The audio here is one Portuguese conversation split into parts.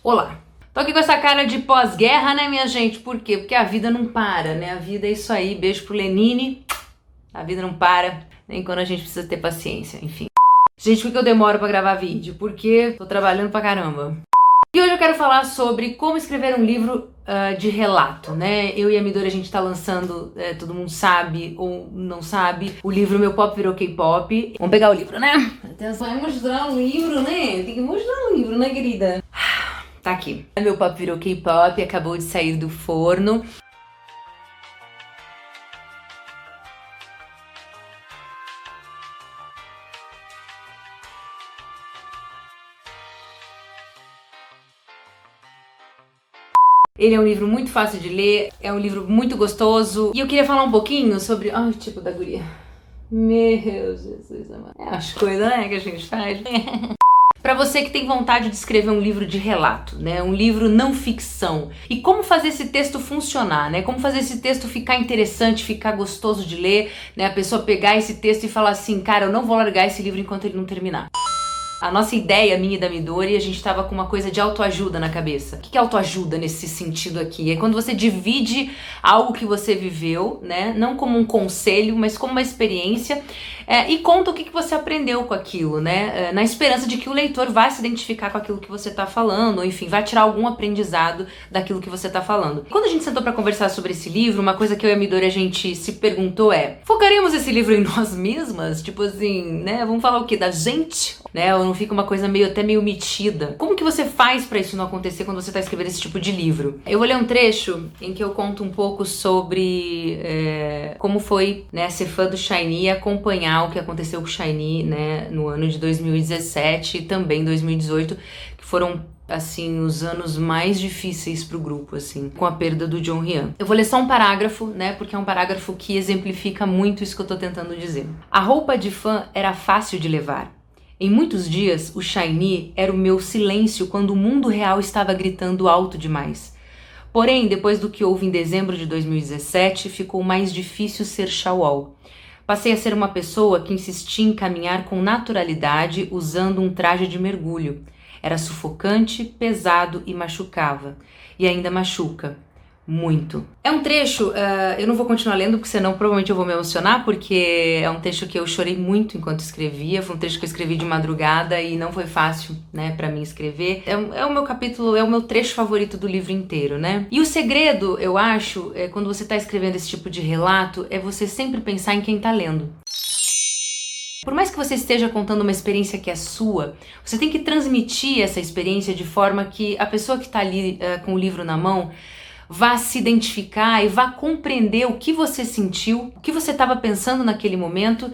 Olá! Tô aqui com essa cara de pós-guerra, né, minha gente? Por quê? Porque a vida não para, né? A vida é isso aí. Beijo pro Lenine. A vida não para, nem quando a gente precisa ter paciência, enfim. Gente, por que eu demoro pra gravar vídeo? Porque tô trabalhando pra caramba. E hoje eu quero falar sobre como escrever um livro de relato, né? Eu e a Midori, a gente tá lançando, todo mundo sabe ou não sabe, o livro Meu Pop Virou K-Pop. Vamos pegar o livro, né? Atenção, vai mostrar o livro, né? Tem que mostrar o livro, né, querida? Tá aqui. Meu Pop Virou K-Pop, acabou de sair do forno. Ele é um livro muito fácil de ler, é um livro muito gostoso. E eu queria falar um pouquinho sobre... Ai, o tipo da guria. Meu Jesus amado. É as coisas, né, que a gente faz. Para você que tem vontade de escrever um livro de relato, né? Um livro não ficção. E como fazer esse texto funcionar, né? Como fazer esse texto ficar interessante, ficar gostoso de ler, né? A pessoa pegar esse texto e falar assim, cara, eu não vou largar esse livro enquanto ele não terminar. A nossa ideia, minha e da Midori, a gente tava com uma coisa de autoajuda na cabeça. O que é autoajuda nesse sentido aqui? É quando você divide algo que você viveu, né? Não como um conselho, mas como uma experiência, e conta o que você aprendeu com aquilo, né? Na esperança de que o leitor vai se identificar com aquilo que você tá falando, ou enfim, vai tirar algum aprendizado daquilo que você tá falando. Quando a gente sentou pra conversar sobre esse livro, uma coisa que eu e a Midori a gente se perguntou é: focaremos esse livro em nós mesmas? Tipo assim, né? Vamos falar o quê? Da gente? Né? Ou não fica uma coisa até meio metida? Como que você faz pra isso não acontecer quando você tá escrevendo esse tipo de livro? Eu vou ler um trecho em que eu conto um pouco sobre como foi, né, ser fã do SHINee e acompanhar o que aconteceu com o SHINee, né, no ano de 2017 e também 2018, que foram, assim, os anos mais difíceis pro grupo, assim, com a perda do Jonghyun. Eu vou ler só um parágrafo, né, porque é um parágrafo que exemplifica muito isso que eu tô tentando dizer. A roupa de fã era fácil de levar. Em muitos dias, o SHINee era o meu silêncio quando o mundo real estava gritando alto demais. Porém, depois do que houve em dezembro de 2017, ficou mais difícil ser Shawol. Passei a ser uma pessoa que insistia em caminhar com naturalidade usando um traje de mergulho. Era sufocante, pesado e machucava. E ainda machuca. Muito. É um trecho, eu não vou continuar lendo porque senão provavelmente eu vou me emocionar, porque é um trecho que eu chorei muito enquanto escrevia, foi um trecho que eu escrevi de madrugada e não foi fácil, né, pra mim escrever. É o meu capítulo, é o meu trecho favorito do livro inteiro, né? E o segredo, eu acho, quando você tá escrevendo esse tipo de relato, é você sempre pensar em quem tá lendo. Por mais que você esteja contando uma experiência que é sua, você tem que transmitir essa experiência de forma que a pessoa que tá ali com o livro na mão vá se identificar e vá compreender o que você sentiu, o que você estava pensando naquele momento,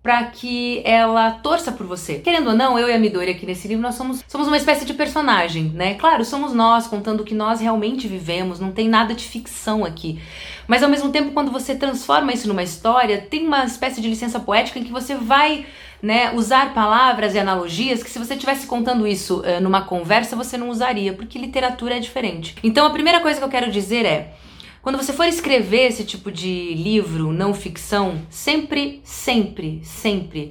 para que ela torça por você. Querendo ou não, eu e a Midori aqui nesse livro, nós somos uma espécie de personagem, né? Claro, somos nós contando o que nós realmente vivemos, não tem nada de ficção aqui. Mas ao mesmo tempo, quando você transforma isso numa história, tem uma espécie de licença poética em que você vai, né, usar palavras e analogias que se você estivesse contando isso numa conversa, você não usaria, porque literatura é diferente. Então a primeira coisa que eu quero dizer é: quando você for escrever esse tipo de livro, não ficção, sempre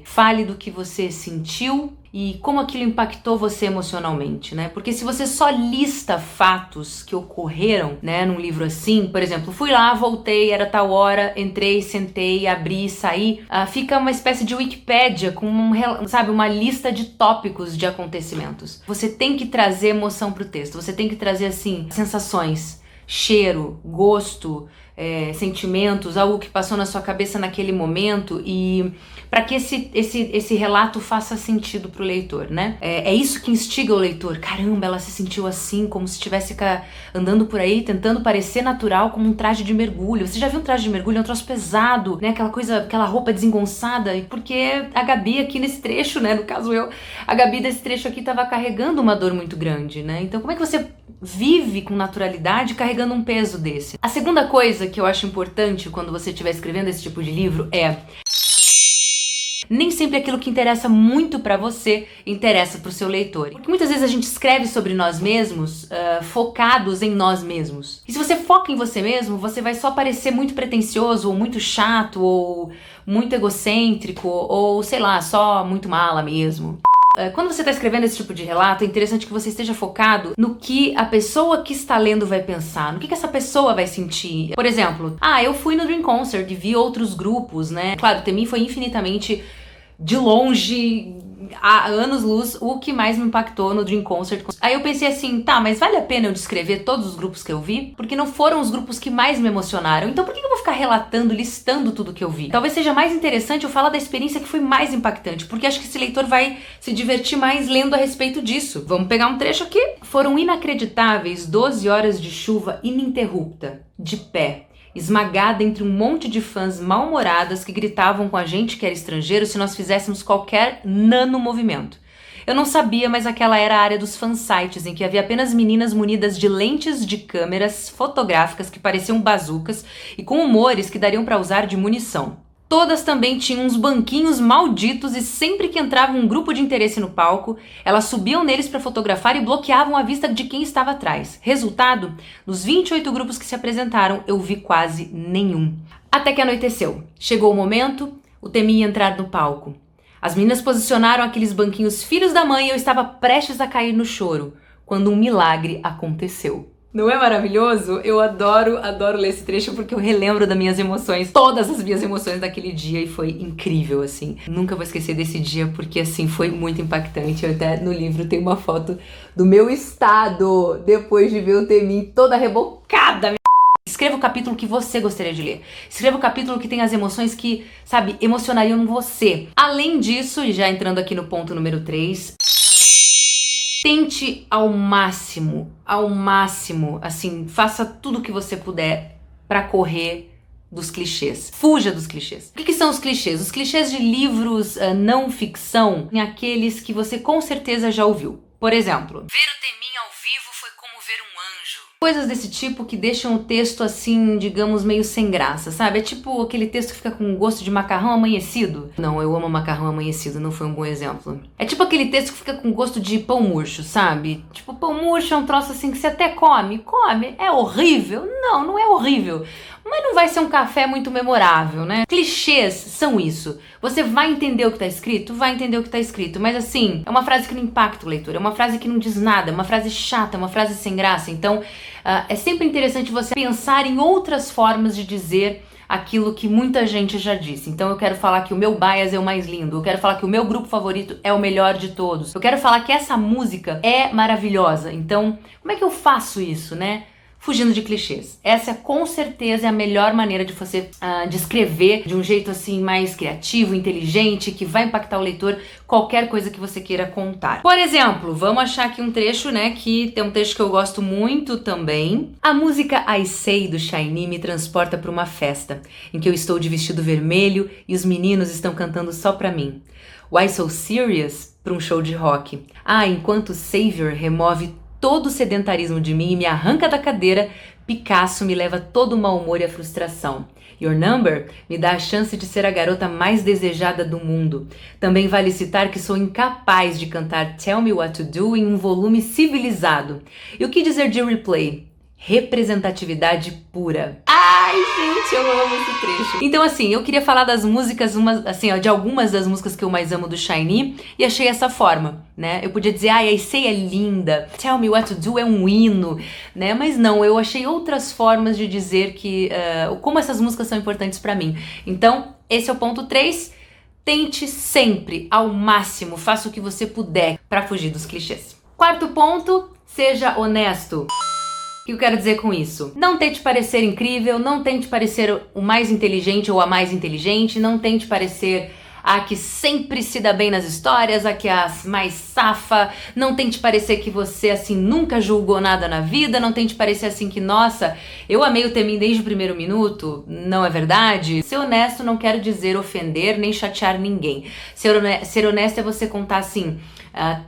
fale do que você sentiu e como aquilo impactou você emocionalmente, né? Porque se você só lista fatos que ocorreram, né, num livro assim, por exemplo, fui lá, voltei, era tal hora, entrei, sentei, abri, saí, fica uma espécie de Wikipédia com uma lista de tópicos de acontecimentos. Você tem que trazer emoção pro texto, você tem que trazer, assim, sensações, cheiro, gosto, sentimentos, algo que passou na sua cabeça naquele momento, e para que esse relato faça sentido pro leitor, né? É isso que instiga o leitor. Caramba, ela se sentiu assim, como se estivesse andando por aí, tentando parecer natural, como um traje de mergulho. Você já viu um traje de mergulho? É um troço pesado, né? Aquela roupa desengonçada. E porque a Gabi aqui nesse trecho, né? No caso a Gabi desse trecho aqui tava carregando uma dor muito grande, né? Então como é que você vive com naturalidade carregando um peso desse? A segunda coisa que eu acho importante quando você estiver escrevendo esse tipo de livro é: nem sempre aquilo que interessa muito pra você interessa pro seu leitor. Porque muitas vezes a gente escreve sobre nós mesmos focados em nós mesmos. E se você foca em você mesmo, você vai só parecer muito pretensioso, ou muito chato, ou muito egocêntrico, ou sei lá, só muito mala mesmo. Quando você está escrevendo esse tipo de relato, é interessante que você esteja focado no que a pessoa que está lendo vai pensar, no que essa pessoa vai sentir. Por exemplo, eu fui no Dream Concert e vi outros grupos, né? Claro, Temin foi infinitamente, de longe, há anos-luz, o que mais me impactou no Dream Concert. Aí eu pensei assim, tá, mas vale a pena eu descrever todos os grupos que eu vi? Porque não foram os grupos que mais me emocionaram. Então por que eu vou ficar relatando, listando tudo que eu vi? Talvez seja mais interessante eu falar da experiência que foi mais impactante, porque acho que esse leitor vai se divertir mais lendo a respeito disso. Vamos pegar um trecho aqui. Foram inacreditáveis 12 horas de chuva ininterrupta, de pé, esmagada entre um monte de fãs mal-humoradas que gritavam com a gente que era estrangeiro se nós fizéssemos qualquer nano-movimento. Eu não sabia, mas aquela era a área dos fansites, em que havia apenas meninas munidas de lentes de câmeras fotográficas que pareciam bazucas e com humores que dariam para usar de munição. Todas também tinham uns banquinhos malditos e sempre que entrava um grupo de interesse no palco, elas subiam neles para fotografar e bloqueavam a vista de quem estava atrás. Resultado, dos 28 grupos que se apresentaram, eu vi quase nenhum. Até que anoiteceu. Chegou o momento, o Temin ia entrar no palco. As meninas posicionaram aqueles banquinhos filhos da mãe e eu estava prestes a cair no choro, quando um milagre aconteceu. Não é maravilhoso? Eu adoro ler esse trecho porque eu relembro das minhas emoções, todas as minhas emoções daquele dia, e foi incrível, assim. Nunca vou esquecer desse dia porque, assim, foi muito impactante. Eu até no livro tem uma foto do meu estado depois de ver o Temin toda rebocada. Escreva o capítulo que você gostaria de ler. Escreva o capítulo que tem as emoções que, sabe, emocionariam você. Além disso, e já entrando aqui no ponto número 3... tente ao máximo, assim, faça tudo o que você puder para correr dos clichês. Fuja dos clichês. O que são os clichês? Os clichês de livros não ficção, aqueles que você com certeza já ouviu. Por exemplo, ver o Temin ao vivo foi como ver um anjo. Coisas desse tipo que deixam o texto assim, digamos, meio sem graça, sabe? É tipo aquele texto que fica com gosto de macarrão amanhecido. Não, eu amo macarrão amanhecido, não foi um bom exemplo. É tipo aquele texto que fica com gosto de pão murcho, sabe? Tipo, pão murcho é um troço assim que você até come. É horrível? Não, não é horrível. Mas não vai ser um café muito memorável, né? Clichês são isso. Você vai entender o que tá escrito? Vai entender o que tá escrito. Mas assim, é uma frase que não impacta o leitor. É uma frase que não diz nada. É uma frase chata, é uma frase sem graça. Então, é sempre interessante você pensar em outras formas de dizer aquilo que muita gente já disse. Então eu quero falar que o meu bias é o mais lindo. Eu quero falar que o meu grupo favorito é o melhor de todos. Eu quero falar que essa música é maravilhosa. Então, como é que eu faço isso, né? Fugindo de clichês. Essa com certeza é a melhor maneira de você descrever de um jeito assim mais criativo, inteligente, que vai impactar o leitor qualquer coisa que você queira contar. Por exemplo, vamos achar aqui um trecho, né, que tem um trecho que eu gosto muito também. A música I Say do SHINee me transporta para uma festa, em que eu estou de vestido vermelho e os meninos estão cantando só pra mim. Why So Serious? Para um show de rock. Enquanto Savior remove todo o sedentarismo de mim e me arranca da cadeira, Picasso me leva todo o mau humor e a frustração. Your Number me dá a chance de ser a garota mais desejada do mundo. Também vale citar que sou incapaz de cantar Tell Me What to Do em um volume civilizado. E o que dizer de Replay? Representatividade pura. Ai, gente, eu amo esse trecho. Então, assim, eu queria falar das músicas, de algumas das músicas que eu mais amo do SHINee, e achei essa forma, né? Eu podia dizer, I Say é linda, Tell Me What to Do é um hino, né? Mas não, eu achei outras formas de dizer que como essas músicas são importantes pra mim. Então, esse é o ponto 3. Tente sempre, ao máximo, faça o que você puder pra fugir dos clichês. Quarto ponto, seja honesto. O que eu quero dizer com isso? Não tente parecer incrível, não tente parecer o mais inteligente ou a mais inteligente, não tente parecer a que sempre se dá bem nas histórias, a que é a mais safa, não tente parecer que você, assim, nunca julgou nada na vida, não tente parecer assim que, nossa, eu amei o Temin desde o primeiro minuto, não é verdade? Ser honesto não quer dizer ofender nem chatear ninguém. Ser honesto é você contar, assim,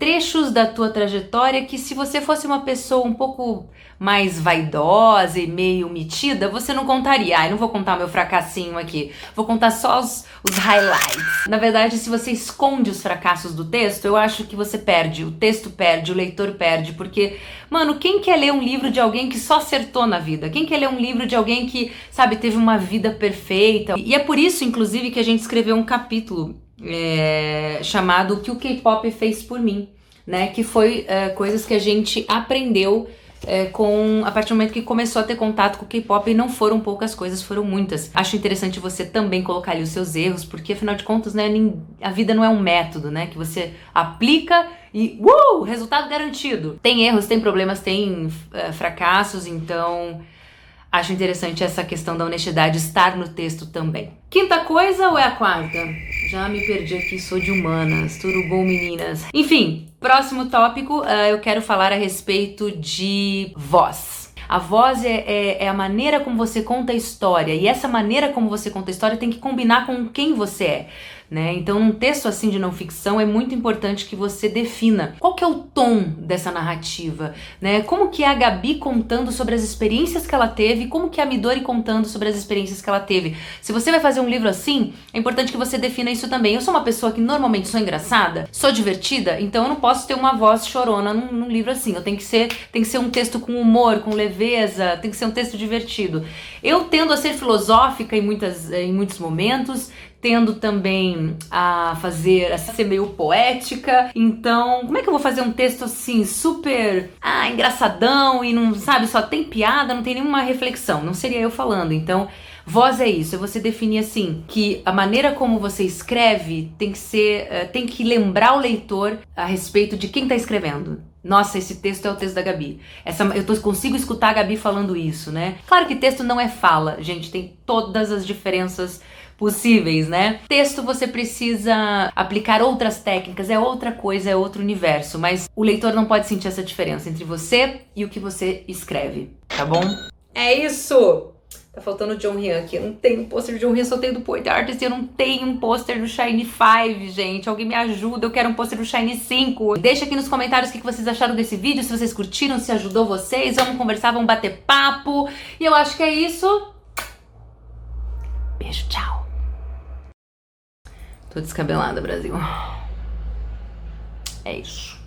trechos da tua trajetória que se você fosse uma pessoa um pouco mais vaidosa e meio metida, você não contaria. Eu não vou contar meu fracassinho aqui, vou contar só os highlights. Na verdade, se você esconde os fracassos do texto, eu acho que você perde, o texto perde, o leitor perde, porque, mano, quem quer ler um livro de alguém que só acertou na vida? Quem quer ler um livro de alguém que, sabe, teve uma vida perfeita? E é por isso, inclusive, que a gente escreveu um capítulo chamado O que o K-pop fez por mim, né? Que foi coisas que a gente aprendeu a partir do momento que começou a ter contato com o K-pop, e não foram poucas coisas, foram muitas. Acho interessante você também colocar ali os seus erros, porque afinal de contas, né, a vida não é um método, né, que você aplica e resultado garantido. Tem erros, tem problemas, tem fracassos, então acho interessante essa questão da honestidade estar no texto também. Quinta coisa ou é a quarta? Já me perdi aqui, sou de humanas. Tudo bom, meninas? Enfim, próximo tópico, eu quero falar a respeito de voz. A voz é a maneira como você conta a história, e essa maneira como você conta a história tem que combinar com quem você é, né? Então, num texto assim de não ficção, é muito importante que você defina qual que é o tom dessa narrativa, né? Como que é a Gabi contando sobre as experiências que ela teve, como que é a Midori contando sobre as experiências que ela teve. Se você vai fazer um livro assim, é importante que você defina isso também. Eu sou uma pessoa que normalmente sou engraçada, sou divertida, então eu não posso ter uma voz chorona num livro assim. Tem que ser um texto com humor, com leveza, tem que ser um texto divertido. Eu tendo a ser filosófica em muitos momentos, tendo também a ser meio poética. Então, como é que eu vou fazer um texto assim, super engraçadão e não, sabe, só tem piada, não tem nenhuma reflexão? Não seria eu falando. Então, voz é isso, é você definir assim, que a maneira como você escreve tem que lembrar o leitor a respeito de quem tá escrevendo. Nossa, esse texto é o texto da Gabi. Consigo escutar a Gabi falando isso, né? Claro que texto não é fala, gente, tem todas as diferenças possíveis, né? Texto você precisa aplicar outras técnicas, é outra coisa, é outro universo, mas o leitor não pode sentir essa diferença entre você e o que você escreve, tá bom? É isso! Tá faltando o John Ryan aqui. Eu não tenho um pôster do John Ryan, só tenho do Poet Artist e eu não tenho um pôster do Shiny 5, gente. Alguém me ajuda, eu quero um pôster do Shiny 5. Deixa aqui nos comentários o que vocês acharam desse vídeo, se vocês curtiram, se ajudou vocês. Vamos conversar, vamos bater papo. E eu acho que é isso. Beijo, tchau. Tô descabelada, Brasil. É isso.